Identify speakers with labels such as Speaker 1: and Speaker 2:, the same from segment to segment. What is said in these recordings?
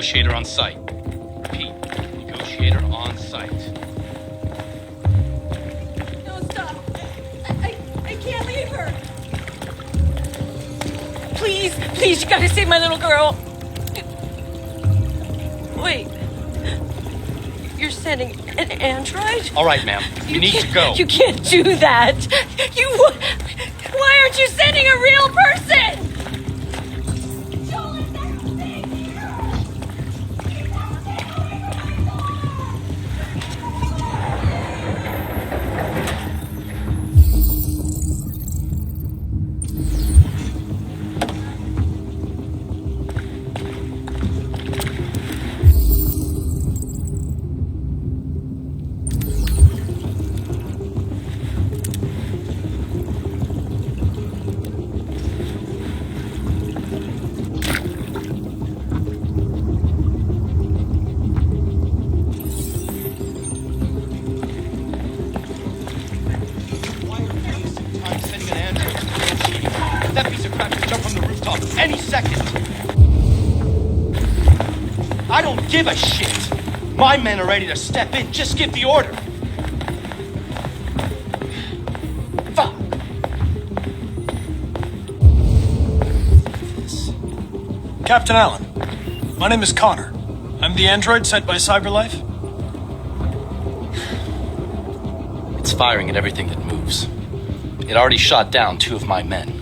Speaker 1: Negotiator on site. Repeat. Negotiator on site.
Speaker 2: No, stop. I can't leave her. Please, you gotta save my little girl. Wait. You're sending an android?
Speaker 1: All right, ma'am. You need to go.
Speaker 2: You can't do that. Why aren't you sending a real person?
Speaker 1: That piece of crap could jump from the rooftop any second. I don't give a shit. My men are ready to step in. Just give the order. Fuck.
Speaker 3: Captain Allen, my name is Connor. I'm the android sent by CyberLife.
Speaker 1: It's firing at everything that moves. It already shot down 2 of my men.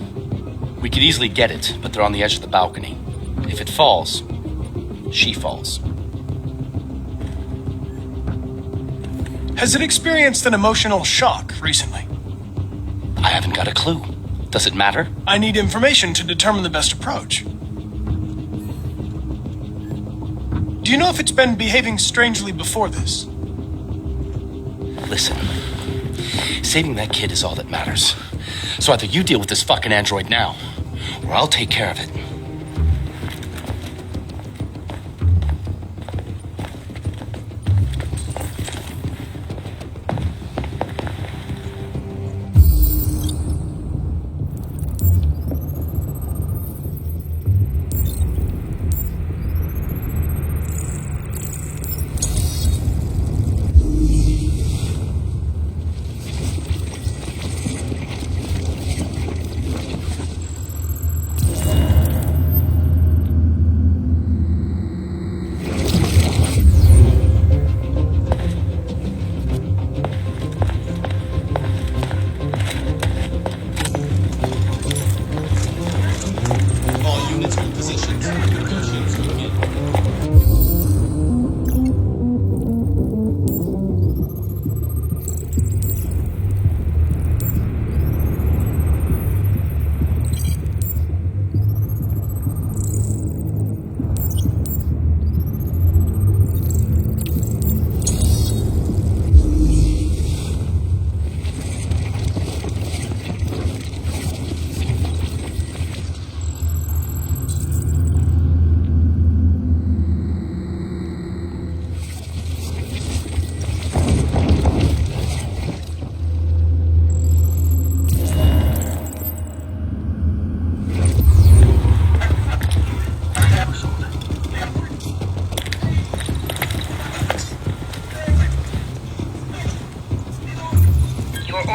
Speaker 1: We could easily get it, but they're on the edge of the balcony. If it falls, she falls.
Speaker 3: Has it experienced an emotional shock recently?
Speaker 1: I haven't got a clue. Does it matter?
Speaker 3: I need information to determine the best approach. Do you know if it's been behaving strangely before this?
Speaker 1: Listen, saving that kid is all that matters. So either you deal with this fucking android now, or I'll take care of it.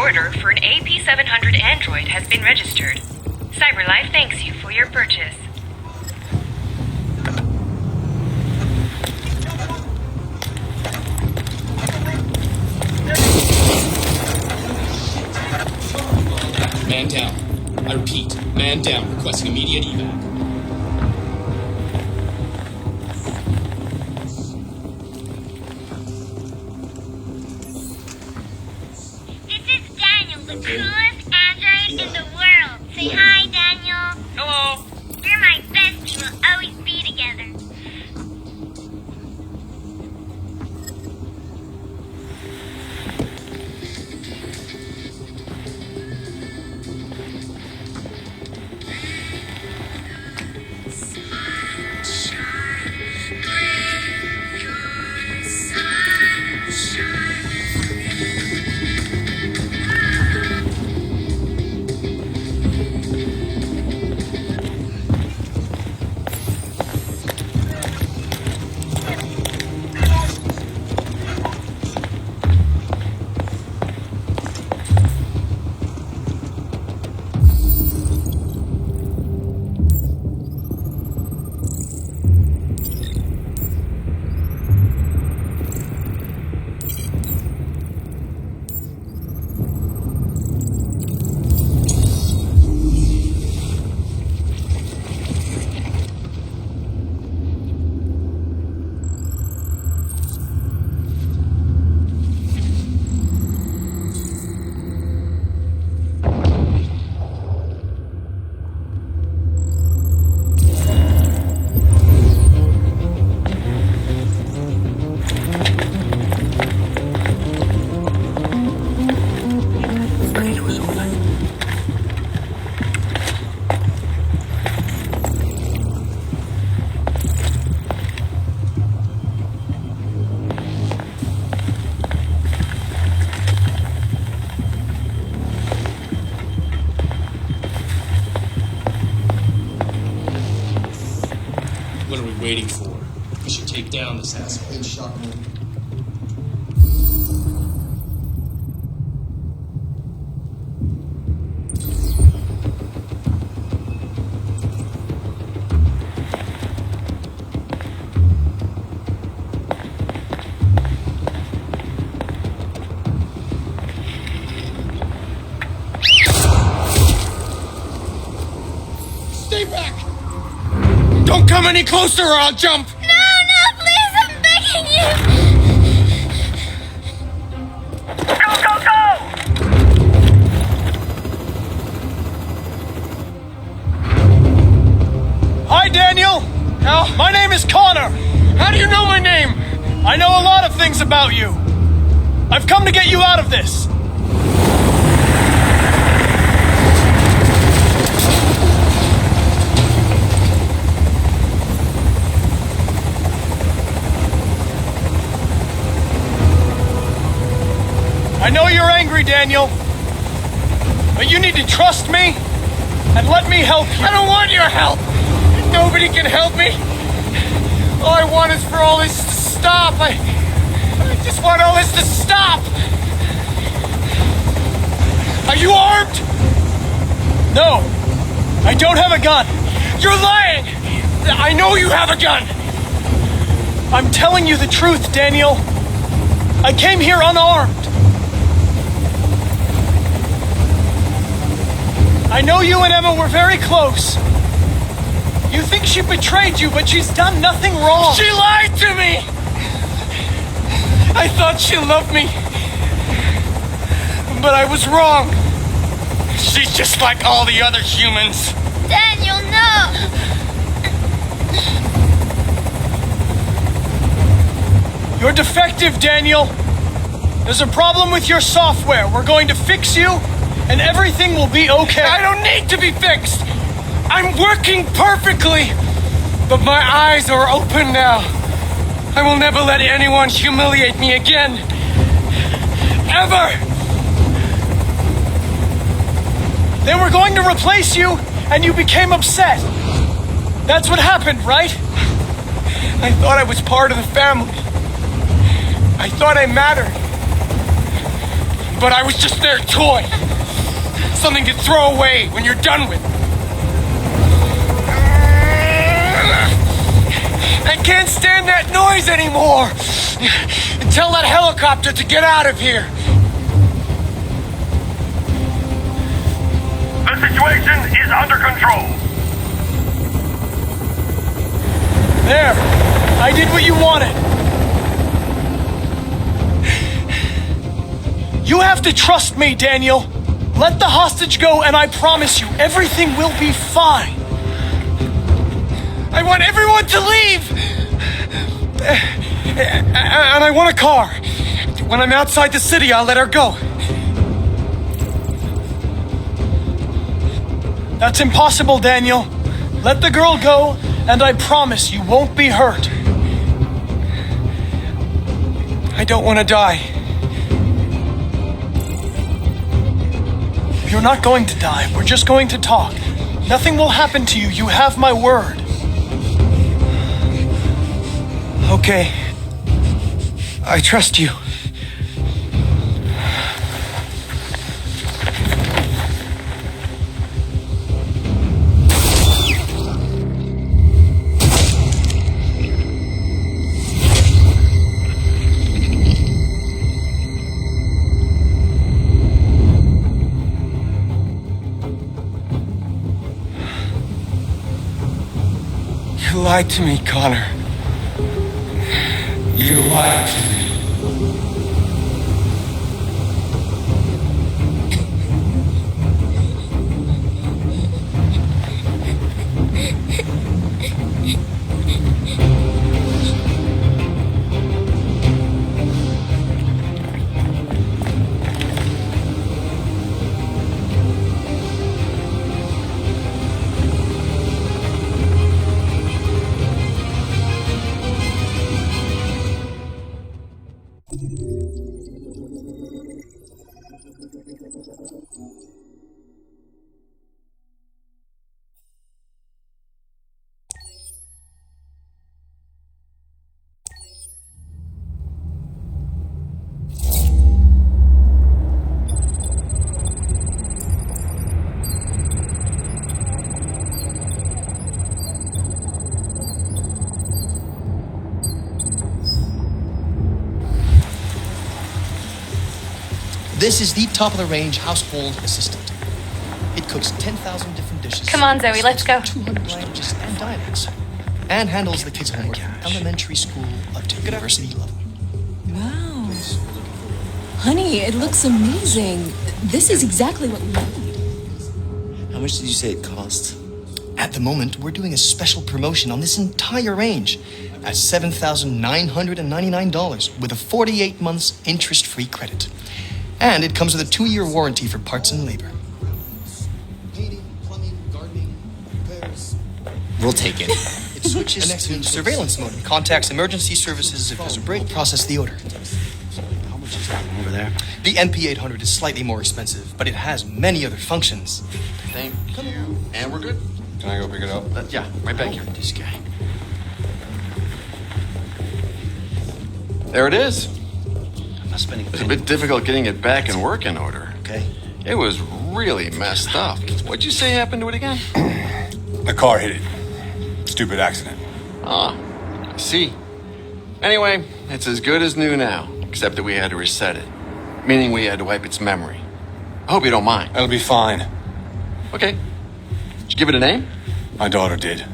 Speaker 4: order for an AP700 android has been registered. CyberLife thanks you for your purchase.
Speaker 5: Man down. I repeat, man down, requesting immediate evac.
Speaker 6: This is Daniel, the coolest android in the world. Say hi, Daniel.
Speaker 1: Hello.
Speaker 6: You're my bestie. We'll always be together.
Speaker 5: Get down, this asshole.
Speaker 7: Good shot, man.
Speaker 5: Stay back! Don't come any closer or I'll jump!
Speaker 6: No, please, I'm begging you!
Speaker 3: Hi, Daniel! My name is Connor!
Speaker 5: How do you know my name?
Speaker 3: I know a lot of things about you. I've come to get you out of this. I know you're angry, Daniel, but you need to trust me and let me help you.
Speaker 5: I don't want your help! Nobody can help me! All I want is for all this to stop. I just want all this to stop! Are you armed?
Speaker 3: No, I don't have a gun.
Speaker 5: You're lying! I know you have a gun!
Speaker 3: I'm telling you the truth, Daniel. I came here unarmed. I know you and Emma were very close. You think she betrayed you, but she's done nothing wrong.
Speaker 5: She lied to me! I thought she loved me. But I was wrong. She's just like all the other humans.
Speaker 6: Daniel, no!
Speaker 3: You're defective, Daniel. There's a problem with your software. We're going to fix you, and everything will be okay.
Speaker 5: I don't need to be fixed. I'm working perfectly. But my eyes are open now. I will never let anyone humiliate me again. Ever!
Speaker 3: They were going to replace you, and you became upset. That's what happened, right?
Speaker 5: I thought I was part of the family. I thought I mattered. But I was just their toy. Something to throw away when you're done with. I can't stand that noise anymore. Tell that helicopter to get out of here.
Speaker 8: The situation is under control.
Speaker 3: There. I did what you wanted. You have to trust me, Daniel. Let the hostage go, and I promise you, everything will be fine.
Speaker 5: I want everyone to leave! And I want a car. When I'm outside the city, I'll let her go.
Speaker 3: That's impossible, Daniel. Let the girl go, and I promise you won't be hurt.
Speaker 5: I don't want to die.
Speaker 3: You're not going to die. We're just going to talk. Nothing will happen to you. You have my word.
Speaker 5: Okay. I trust you. You lied to me, Connor. You lied to me.
Speaker 7: This is the top-of-the-range household assistant. It cooks 10,000 different dishes.
Speaker 4: Come on, Zoe, let's go.
Speaker 7: 200 languages and dialects. And handles the kids' homework from elementary school up to university level.
Speaker 2: Wow. Honey, it looks amazing. This is exactly what we need.
Speaker 9: How much did you say it cost?
Speaker 7: At the moment, we're doing a special promotion on this entire range at $7,999 with a 48 months interest-free credit. And it comes with a 2-year warranty for parts and labor. Painting, plumbing, gardening, repairs.
Speaker 9: We'll take it.
Speaker 7: It switches to surveillance mode and contacts emergency services if there's a break. Process the order.
Speaker 9: How much is that one over there?
Speaker 7: The MP800 is slightly more expensive, but it has many other functions.
Speaker 10: Thank you. And we're good?
Speaker 1: Can I go pick it up?
Speaker 10: Yeah, right back here.
Speaker 9: This guy.
Speaker 10: There it is.
Speaker 1: I'm not spending a
Speaker 10: It's a
Speaker 1: penny.
Speaker 10: bit difficult getting it back in working order.
Speaker 7: Okay?
Speaker 10: It was really messed up. What'd you say happened to it again?
Speaker 11: The car hit it. Stupid accident.
Speaker 10: Ah, I see. Anyway, it's as good as new now, except that we had to reset it. Meaning we had to wipe its memory. I hope you don't mind.
Speaker 11: That'll be fine.
Speaker 10: Okay. Did you give it a name?
Speaker 11: My daughter did.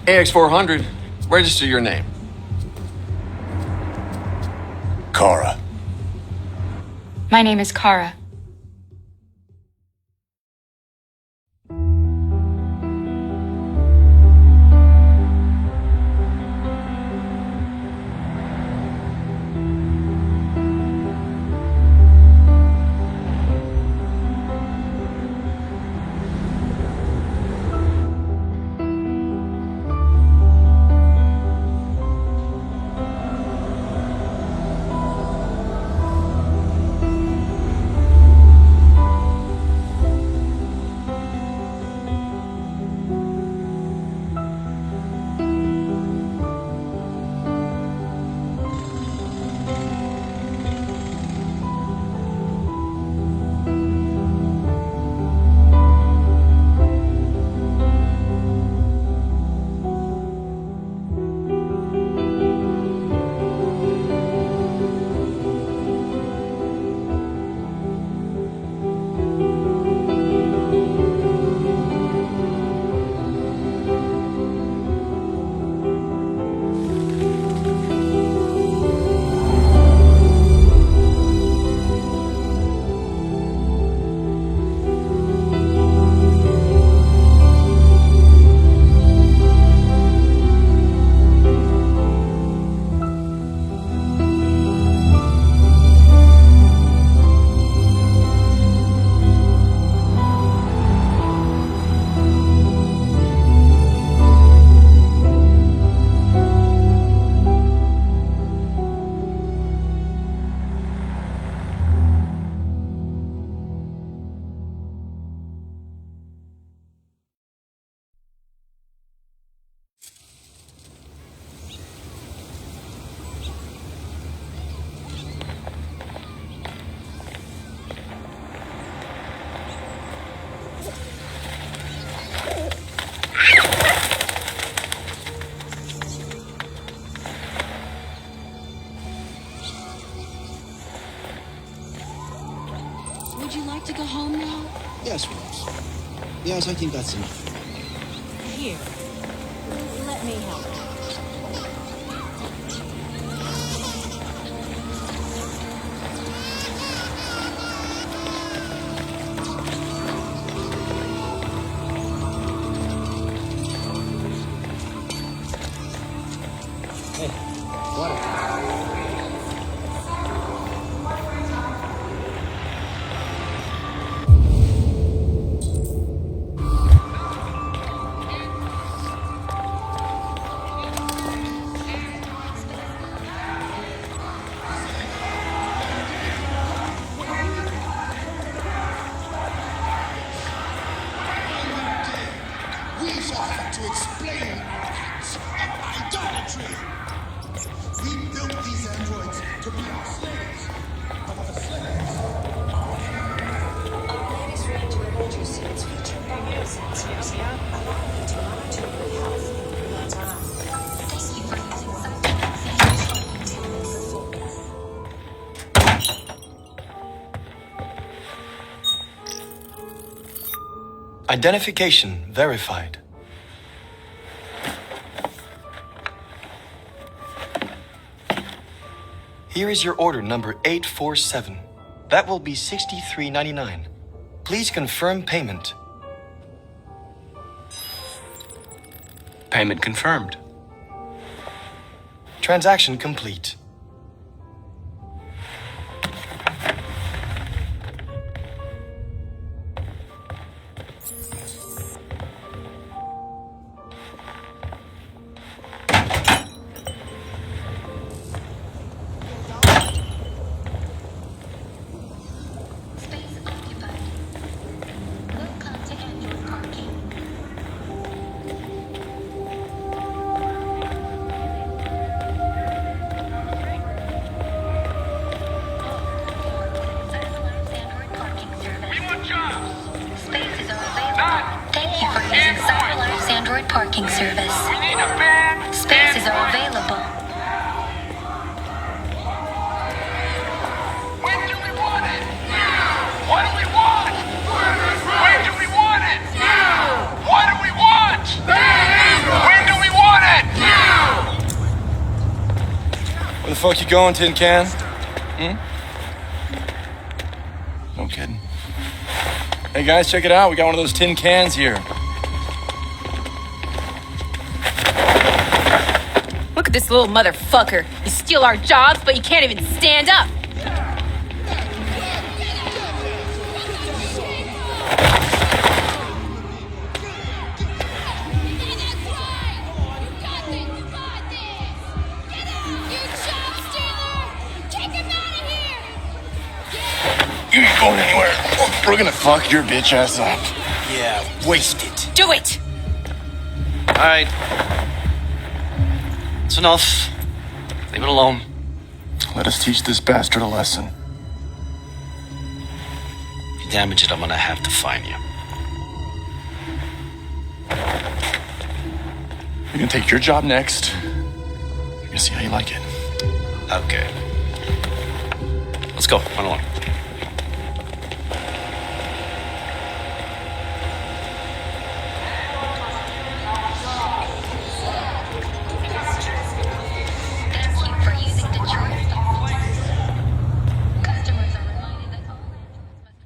Speaker 10: AX400. Register your name.
Speaker 11: Kara.
Speaker 4: My name is Kara.
Speaker 2: Would you like to go home now?
Speaker 9: Yes, Rose. Yes, I think that's enough.
Speaker 2: Here. Let me help.
Speaker 7: Identification verified. Here is your order number 847. That will be $63.99. Please confirm payment.
Speaker 1: Payment confirmed.
Speaker 7: Transaction complete.
Speaker 6: Space occupied. Welcome to Android parking. Android parking service.
Speaker 8: We want jobs.
Speaker 6: Spaces are available. Thank you for using CyberLife's Android parking service.
Speaker 8: We need a van.
Speaker 6: Spaces are available.
Speaker 8: When do we want it? What do we want? When do we want it? What do we want? When do we want it?
Speaker 11: Where the fuck you going, Tin Can? No kidding. Hey guys, check it out. We got one of those tin cans here.
Speaker 2: Look at this little motherfucker. You steal our jobs, but you can't even stand up.
Speaker 11: You ain't going anywhere. We're gonna fuck your bitch ass up.
Speaker 9: Yeah, waste it.
Speaker 2: Do it!
Speaker 1: Alright. It's enough. Leave it alone.
Speaker 11: Let us teach this bastard a lesson.
Speaker 1: If you damage it, I'm gonna have to fine you.
Speaker 11: You're gonna take your job next. You're gonna see how you like it.
Speaker 1: Okay. Let's go. Run along.
Speaker 6: Thank you for using Detroit. Customers are reminded that all Androids must.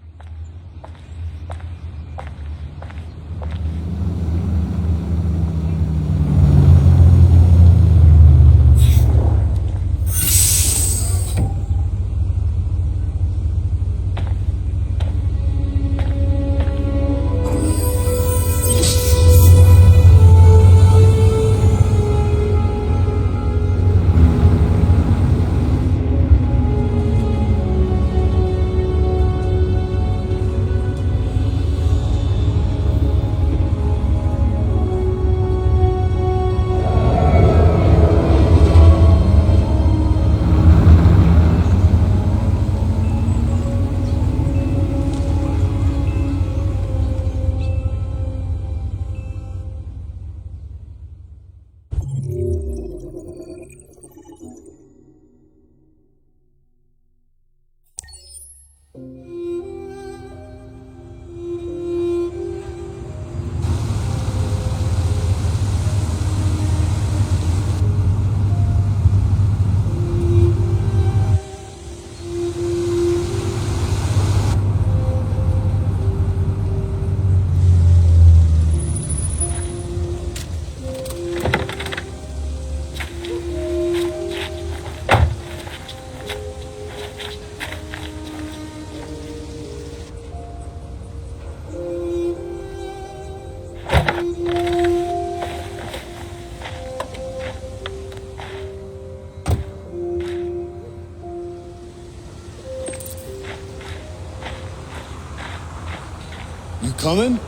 Speaker 9: You coming?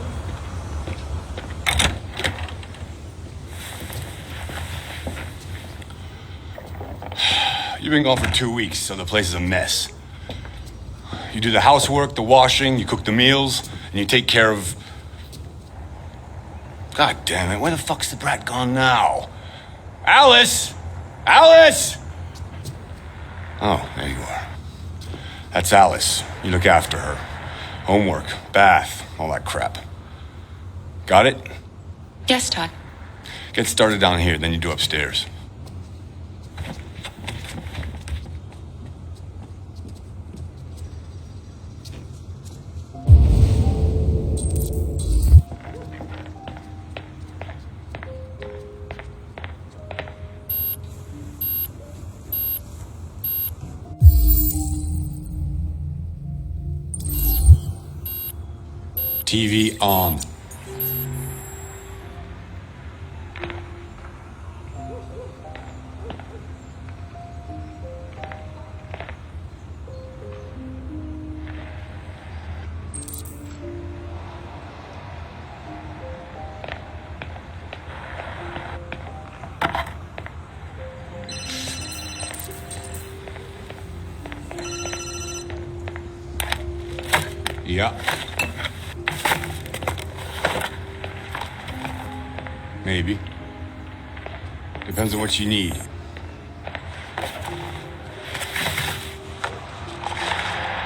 Speaker 11: You've been gone for 2 weeks, so the place is a mess. You do the housework, the washing, you cook the meals, and you take care of... God damn it, where the fuck's the brat gone now? Alice! Alice! Oh, there you are. That's Alice. You look after her. Homework, bath, all that crap. Got it?
Speaker 12: Yes, Todd.
Speaker 11: Get started down here, then you do upstairs. TV on. Yeah. Maybe. Depends on what you need.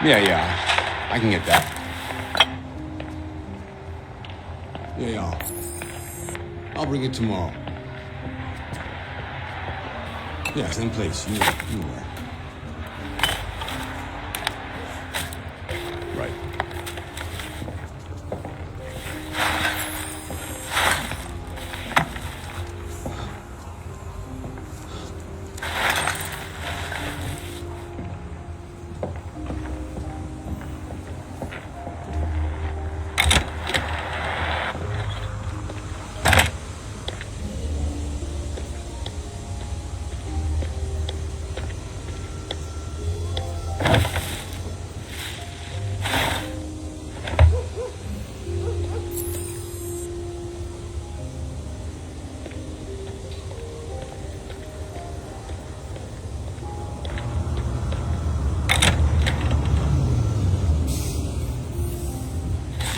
Speaker 11: Yeah. I can get that. Yeah. I'll bring it tomorrow. Yeah, same place. You were. Right.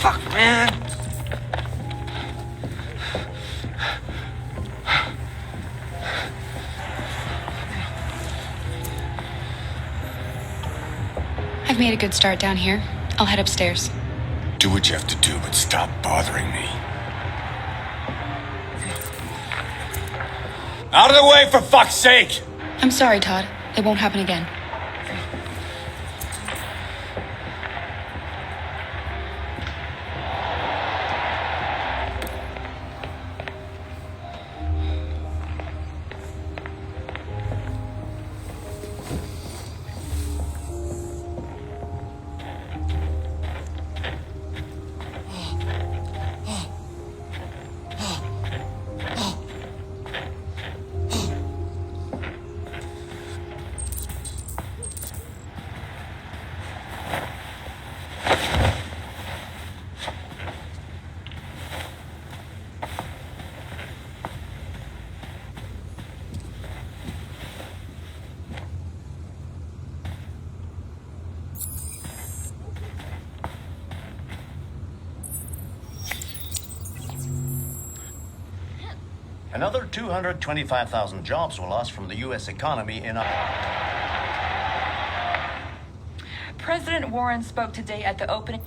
Speaker 8: Fuck, man.
Speaker 12: I've made a good start down here. I'll head upstairs.
Speaker 11: Do what you have to do, but stop bothering me. Out of the way, for fuck's sake!
Speaker 12: I'm sorry, Todd. It won't happen again.
Speaker 13: Another 225,000 jobs were lost from the U.S. economy in
Speaker 14: President Warren spoke today at the opening.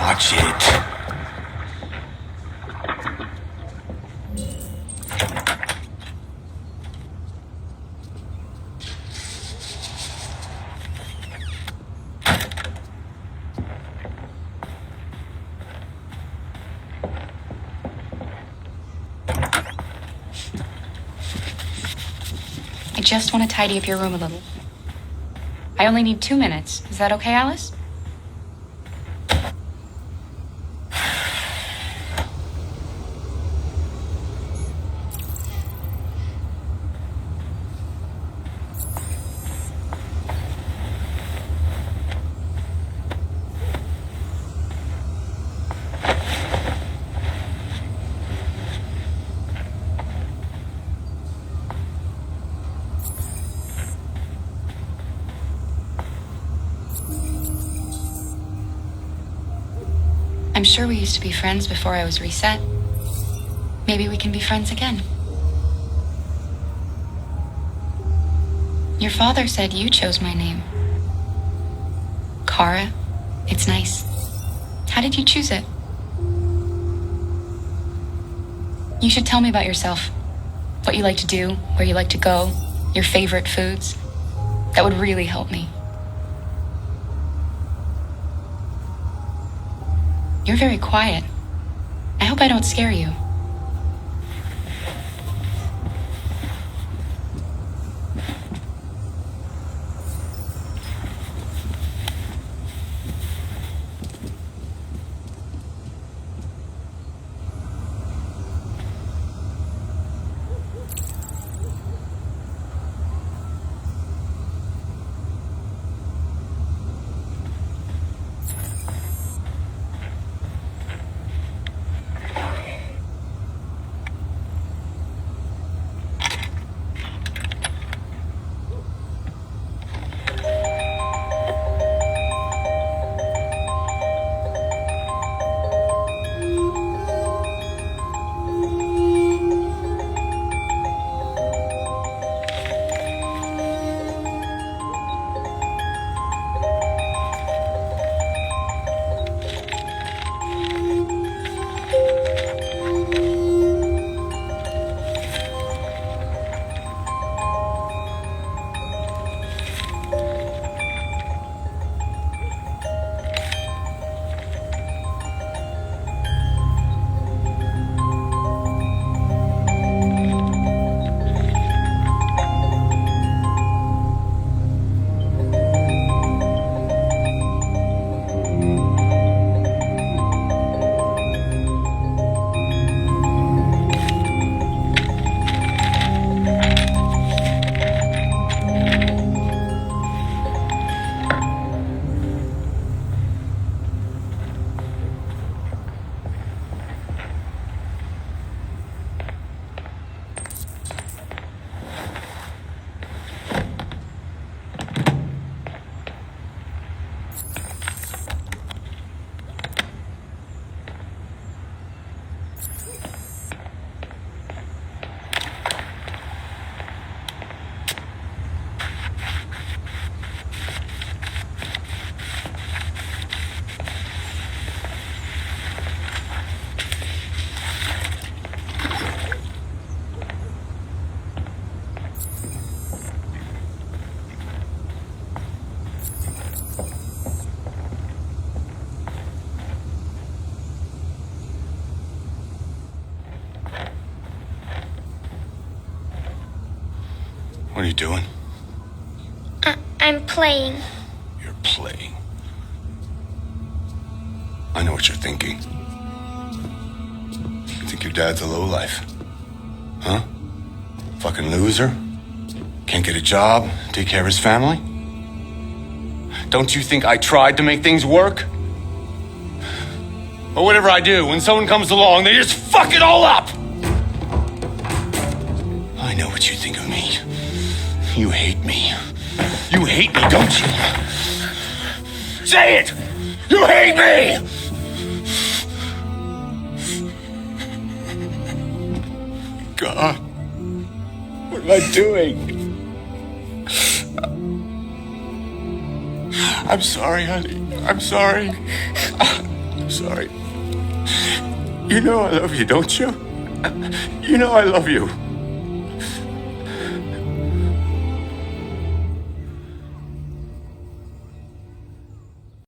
Speaker 11: Watch it.
Speaker 12: I just want to tidy up your room a little. I only need 2 minutes. Is that okay, Alice? I'm sure we used to be friends before I was reset. Maybe we can be friends again. Your father said you chose my name. Kara. It's nice. How did you choose it? You should tell me about yourself. What you like to do, where you like to go, your favorite foods. That would really help me. You're very quiet. I hope I don't scare you.
Speaker 11: What are you doing?
Speaker 6: I'm playing.
Speaker 11: You're playing. I know what you're thinking. You think your dad's a lowlife? Huh? Fucking loser? Can't get a job, take care of his family? Don't you think I tried to make things work? But whatever I do, when someone comes along, they just fuck it all up! I know what you think of me. You hate me. You hate me, don't you? Say it! You hate me! God, what am I doing? I'm sorry, honey. I'm sorry. I'm sorry. You know I love you, don't you? You know I love you.